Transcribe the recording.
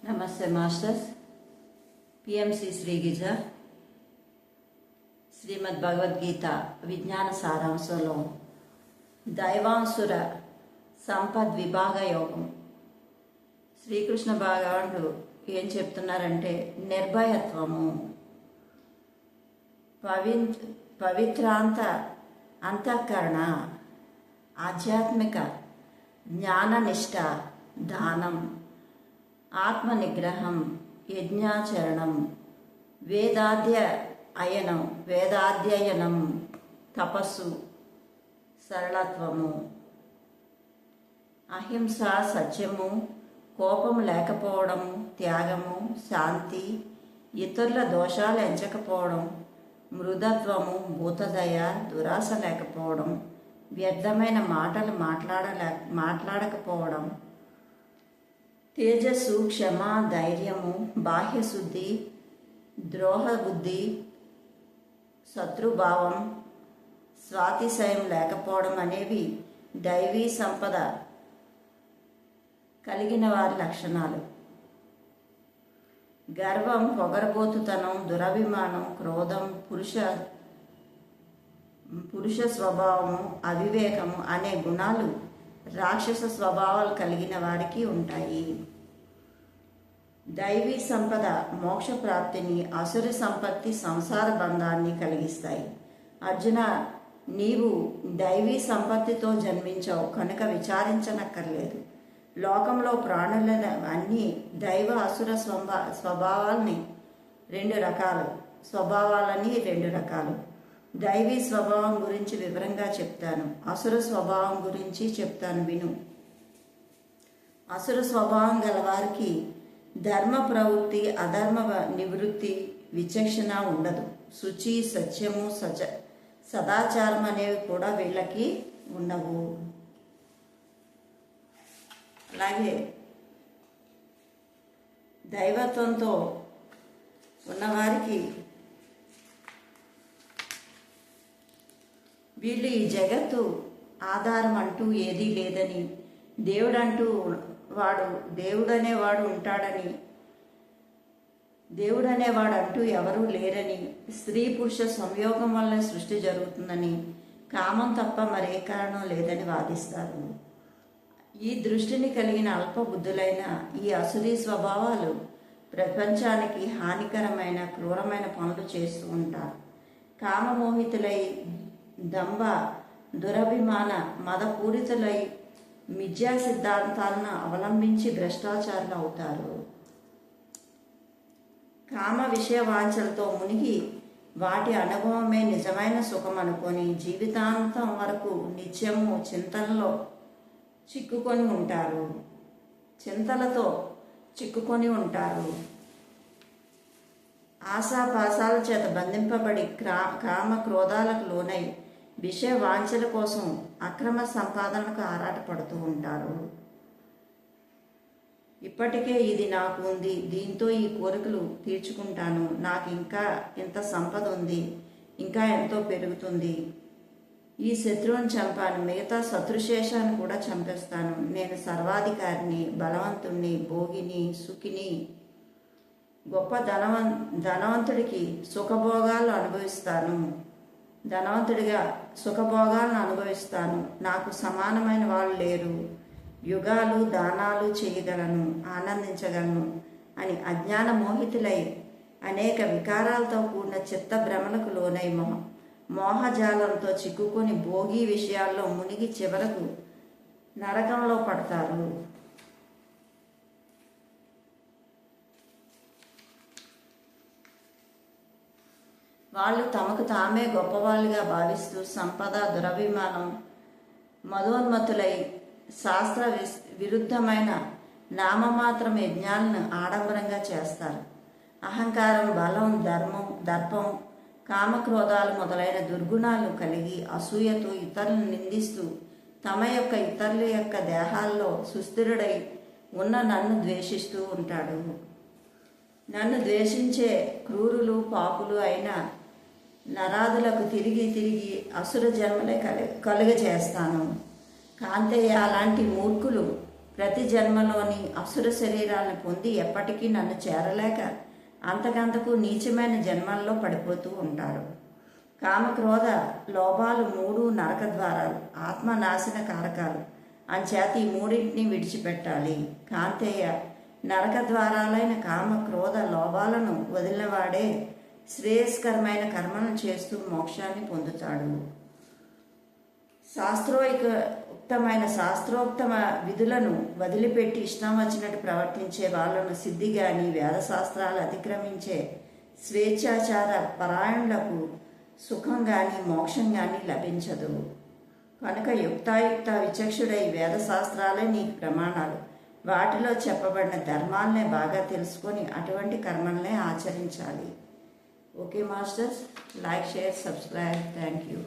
నమస్తే masters. PMC శ్రీగిజ శ్రీమద్ భగవద్గీత విజ్ఞాన సారాంశంలో దైవాంసుర సంపద్ విభాగ యోగం శ్రీకృష్ణ భగవానుడు ఏం చెప్తున్నారంటే, నిర్భయత్వము, పవిత్రాంత అంతఃకరణ, ఆధ్యాత్మిక జ్ఞాననిష్ట, దానం, ఆత్మ నిగ్రహం, యజ్ఞాచరణం, వేదాధ్యయనం, తపస్సు, సరళత్వము, అహింస, సత్యము, కోపం లేకపోవడము, త్యాగము, శాంతి, ఇతరుల దోషాలు ఎంచకపోవడం, మృదత్వము, భూతదయ, దురాశ లేకపోవడం, వ్యర్థమైన మాటలు మాట్లాడకపోవడం, తేజస్సు, క్షమ, ధైర్యము, బాహ్యశుద్ధి, ద్రోహబుద్ధి, శత్రుభావం, స్వాతిశయం లేకపోవడం అనేవి దైవీ సంపద కలిగిన వారి లక్షణాలు. గర్వం, పొగరబోతుతనం, దురభిమానం, క్రోధం, పురుష స్వభావము, అవివేకము అనే గుణాలు రాక్షస స్వభావాలు కలిగిన వారికి ఉంటాయి. దైవీ సంపద మోక్ష ప్రాప్తిని, అసుర సంపత్తి సంసార బంధాన్ని కలిగిస్తాయి. అర్జున, నీవు దైవీ సంపత్తితో జన్మించావు కనుక విచారించనక్కర్లేదు. లోకంలో ప్రాణుల అన్ని దైవ అసుర స్వభావాలని రెండు రకాలు. దైవీ స్వభావం గురించి వివరంగా చెప్తాను, అసుర స్వభావం గురించి చెప్తాను, విను. అసుర స్వభావం గలవారికి ధర్మ ప్రవృత్తి, అధర్మ నివృత్తి, విచక్షణ ఉండదు. శుచి, సత్యము, సదాచారం అనేవి కూడా వీళ్ళకి ఉండవు. అలాగే దైవత్వంతో ఉన్నవారికి వీళ్ళు ఈ జగత్తు ఆధారం అంటూ ఏదీ లేదని, దేవుడనేవాడు ఉంటాడని, దేవుడనేవాడు అంటూ ఎవరూ లేరని, స్త్రీ పురుష సంయోగం వల్ల సృష్టి జరుగుతుందని, కామం తప్ప మరే కారణం లేదని వాదిస్తారు. ఈ దృష్టిని కలిగిన అల్ప బుద్ధులైన ఈ అసురీ స్వభావాలు ప్రపంచానికి హానికరమైన క్రూరమైన పనులు చేస్తూ ఉంటారు. కామమోహితులై, దంభ దురభిమాన మదపూరితులై, మిథ్యా సిద్ధాంతాలను అవలంబించి భ్రష్టాచారులు అవుతారు. కామ విషయ వాంఛలతో మునిగి వాటి అనుభవమే నిజమైన సుఖం అనుకొని జీవితాంతం వరకు నిత్యము చింతలతో చిక్కుకొని ఉంటారు. ఆశాపాశాల చేత బంధింపబడి కామ క్రోధాలకు లోనై విషయ వాంఛల కోసం అక్రమ సంపాదనకు ఆరాటపడుతూ ఉంటారు. ఇప్పటికే ఇది నాకు ఉంది, దీంతో ఈ కోరికలు తీర్చుకుంటాను, నాకు ఇంకా ఎంత సంపద ఉంది, ఇంకా ఎంతో పెరుగుతుంది, ఈ శత్రువుని చంపాను, మిగతా శత్రుశేషాన్ని కూడా చంపేస్తాను, నేను సర్వాధికారిని, బలవంతుణ్ణి, భోగిని, సుఖిని, గొప్ప ధనవంతుడికి ధనవంతుడిగా సుఖభోగాలను అనుభవిస్తాను, నాకు సమానమైన వాళ్ళు లేరు, యుగాలు దానాలు చేయగలను, ఆనందించగలను అని అజ్ఞాన మోహితులై అనేక వికారాలతో కూడిన చిత్త భ్రమలకు లోనై మోహజాలంతో చిక్కుకొని భోగి విషయాల్లో మునిగి చివరకు నరకంలో పడతారు. వాళ్ళు తమకు తామే గొప్పవాళ్ళుగా భావిస్తూ సంపద, దురభిమానం, మదోన్మత్తులై శాస్త్ర విరుద్ధమైన నామమాత్రం యజ్ఞాలను ఆడంబరంగా చేస్తారు. అహంకారం, బలం, దర్పం, కామక్రోధాలు మొదలైన దుర్గుణాలు కలిగి అసూయతో ఇతరులను నిందిస్తూ ఇతరుల యొక్క దేహాల్లో సుస్థిరుడై ఉన్న నన్ను ద్వేషిస్తూ ఉంటాడు. నన్ను ద్వేషించే క్రూరులు, పాపులు అయిన నరాదులకు తిరిగి అసుర జన్మలే కలుగజేస్తాను. కాంతయ్య, అలాంటి మూర్ఖులు ప్రతి జన్మలోని అసుర శరీరాలను పొంది ఎప్పటికీ నన్ను చేరలేక అంతకంతకు నీచమైన జన్మల్లో పడిపోతూ ఉంటారు. కామక్రోధ లోభాలు 3 నరక ద్వారాలు, ఆత్మనాశన కారకాలు. అంచేత ఈ మూడింటిని విడిచిపెట్టాలి. కాంతేయ, నరక ద్వారాలైన కామ క్రోధ లోభాలను వదిలినవాడే శ్రేయస్కరమైన కర్మలను చేస్తూ మోక్షాన్ని పొందుతాడు. శాస్త్రోక్త విధులను వదిలిపెట్టి ఇష్టం వచ్చినట్టు ప్రవర్తించే వాళ్ళను సిద్ధి గాని వేదశాస్త్రాలు అతిక్రమించే స్వేచ్ఛాచార పరాయణులకు సుఖం గాని మోక్షం గాని లభించదు. కనుక యుక్తాయుక్త విచక్షుడై వేదశాస్త్రాలే నీకు ప్రమాణాలు. వాటిలో చెప్పబడిన ధర్మాలనే బాగా తెలుసుకొని అటువంటి కర్మలనే ఆచరించాలి. Okay masters, like, share, subscribe. Thank you.